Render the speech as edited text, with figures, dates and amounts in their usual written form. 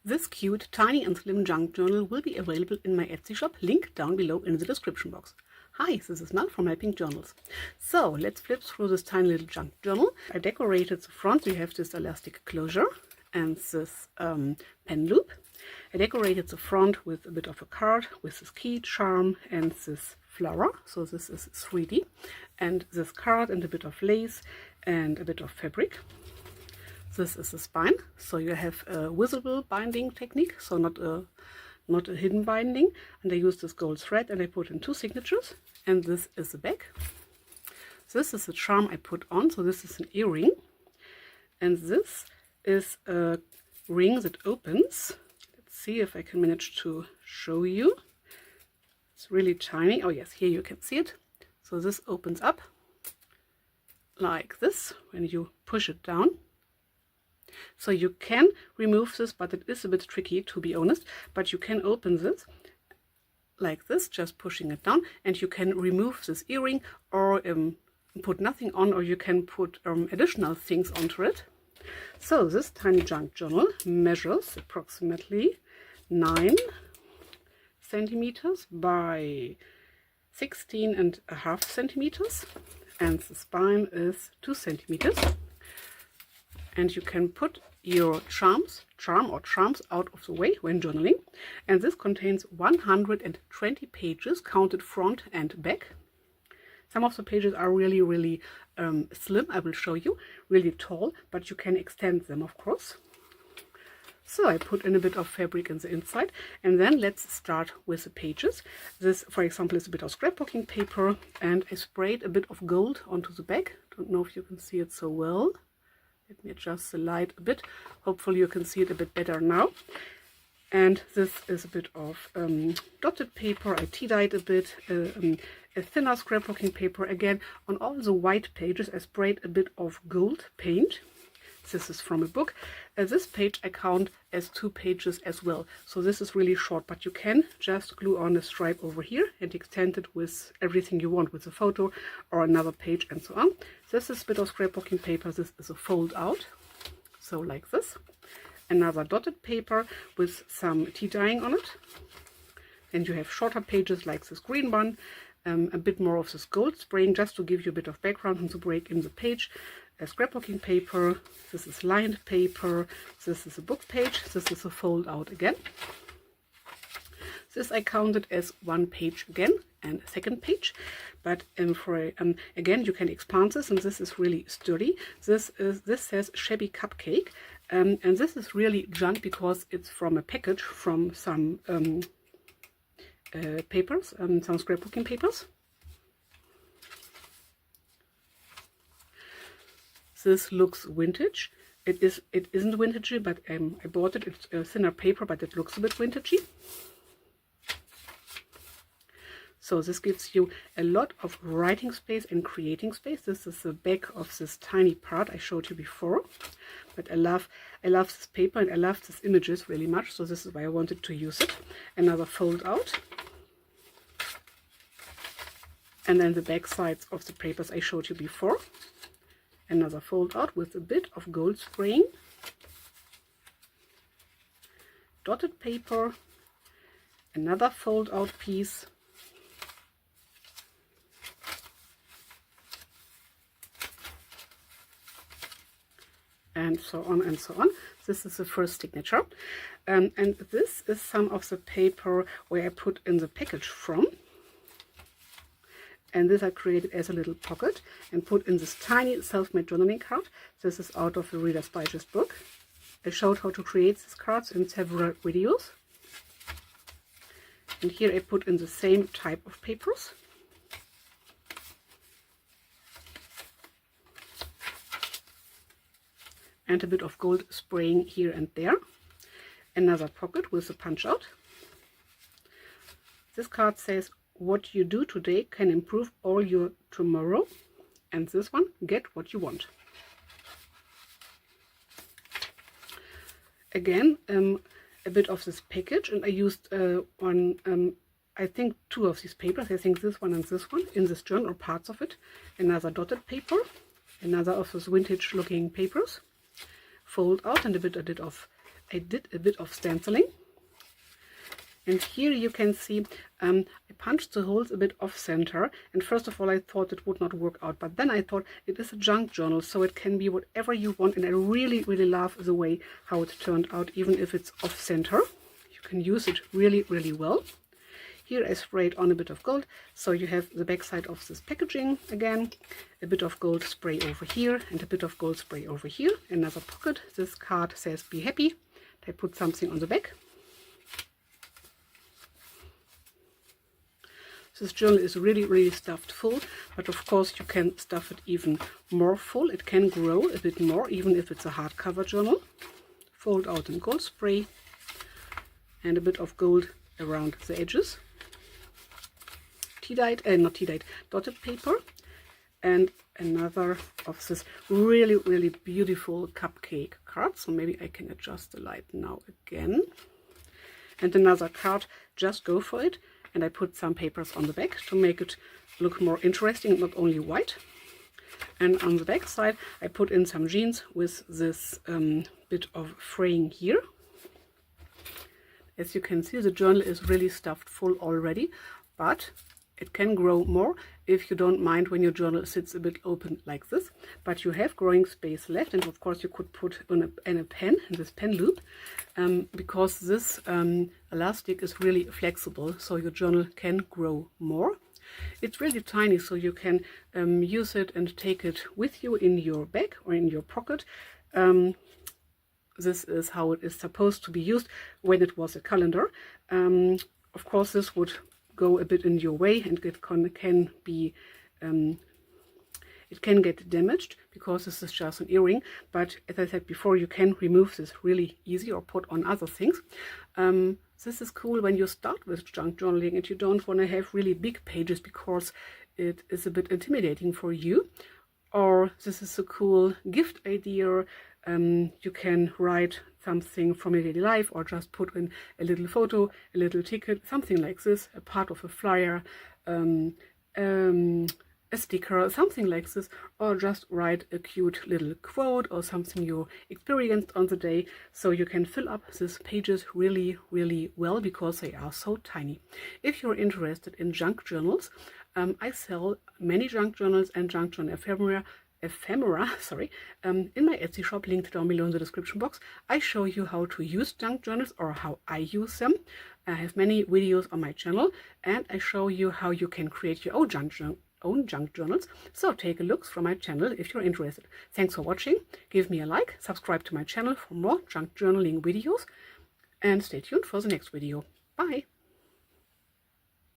This cute, tiny and slim junk journal will be available in my Etsy shop, link down below in the description box. Hi, this is Mel from Helping Journals. So let's flip through this tiny little junk journal. I decorated the front, so you have this elastic closure and this pen loop. I decorated the front with a bit of a card, with this key charm and this flower, so this is 3D, and this card and a bit of lace and a bit of fabric. This is the spine, so you have a visible binding technique, so not a hidden binding. And I used this gold thread and I put in 2 signatures. And this is the back. This is the charm I put on, so this is an earring. And this is a ring that opens. Let's see if I can manage to show you. It's really tiny. Oh yes, here you can see it. So this opens up like this when you push it down. So you can remove this, but it is a bit tricky, to be honest. But you can open this like this, just pushing it down, and you can remove this earring or put nothing on, or you can put additional things onto it. So this tiny junk journal measures approximately 9 centimeters by 16.5 centimeters, and the spine is 2 centimeters. And you can put your charm or charms out of the way when journaling. And this contains 120 pages, counted front and back. Some of the pages are really slim, I will show you, really tall, but you can extend them, of course. So I put in a bit of fabric in the inside, and then let's start with the pages. This, for example, is a bit of scrapbooking paper, and I sprayed a bit of gold onto the back. Don't know if you can see it so well. Let me adjust the light a bit. Hopefully you can see it a bit better now. And this is a bit of dotted paper. I tea-dyed a bit, a thinner scrapbooking paper. Again, on all the white pages I sprayed a bit of gold paint. This is from a book. This page I count as 2 pages as well. So this is really short, but you can just glue on a stripe over here and extend it with everything you want, with a photo or another page and so on. This is a bit of scrapbooking paper. This is a fold out, so like this. Another dotted paper with some tea dyeing on it. And you have shorter pages like this green one, a bit more of this gold spraying just to give you a bit of background and to break in the page. A scrapbooking paper, this is lined paper, this is a book page, this is a fold out again. This I counted as 1 page again and a 2nd page, but again you can expand this, and this is really sturdy. This says shabby cupcake, and this is really junk because it's from a package from some papers, some scrapbooking papers. This looks vintage. It isn't vintagey, but I bought it. It's a thinner paper, but it looks a bit vintagey. So this gives you a lot of writing space and creating space. This is the back of this tiny part I showed you before. But I love this paper and I love these images really much. So this is why I wanted to use it. Another fold out. And then the back sides of the papers I showed you before. Another fold out with a bit of gold spraying, dotted paper, another fold out piece, and so on and so on. This is the first signature, and this is some of the paper where I put in the package from. And this I created as a little pocket and put in this tiny self-made journaling card. This is out of the Reader's Digest book. I showed how to create these cards in several videos. And here I put in the same type of papers. And a bit of gold spraying here and there. Another pocket with a punch out. This card says, "What you do today can improve all your tomorrow." And this one, "Get what you want." Again, a bit of this package, and I used I think 2 of these papers. I think this one and this one in this journal, or parts of it. Another dotted paper, another of those vintage looking papers. Fold out, and a bit of I did a bit of stenciling. And here you can see I punched the holes a bit off center, and first of all I thought it would not work out, but then I thought it is a junk journal, so it can be whatever you want, and I really love the way how it turned out, even if it's off center. You can use it really well. Here I sprayed on a bit of gold, so you have the back side of this packaging again, a bit of gold spray over here and a bit of gold spray over here, another pocket. This card says be happy. I put something on the back. This journal is really stuffed full, but of course you can stuff it even more full. It can grow a bit more, even if it's a hardcover journal. Fold out in gold spray and a bit of gold around the edges. Dotted paper, and another of this really beautiful cupcake card. So maybe I can adjust the light now again. And another card, just go for it. And I put some papers on the back to make it look more interesting, not only white. And on the back side I put in some jeans with this bit of fraying here. As you can see, the journal is really stuffed full already, but it can grow more if you don't mind when your journal sits a bit open like this. But you have growing space left, and of course you could put in a pen, in this pen loop, because this elastic is really flexible, so your journal can grow more. It's really tiny, so you can use it and take it with you in your bag or in your pocket. This is how it is supposed to be used when it was a calendar. Of course this would go a bit in your way, and it can get damaged because this is just an earring, but as I said before, you can remove this really easy or put on other things. This is cool when you start with junk journaling and you don't want to have really big pages because it is a bit intimidating for you. Or this is a cool gift idea. You can write something from your daily life, or just put in a little photo, a little ticket, something like this, a part of a flyer, a sticker, something like this, or just write a cute little quote or something you experienced on the day. So you can fill up these pages really well because they are so tiny. If you're interested in junk journals, I sell many junk journals and junk journal ephemera, in my Etsy shop, linked down below in the description box. I show you how to use junk journals, or how I use them. I have many videos on my channel, and I show you how you can create your own junk journals. So take a look from my channel if you're interested. Thanks for watching. Give me a like, subscribe to my channel for more junk journaling videos, and stay tuned for the next video. Bye!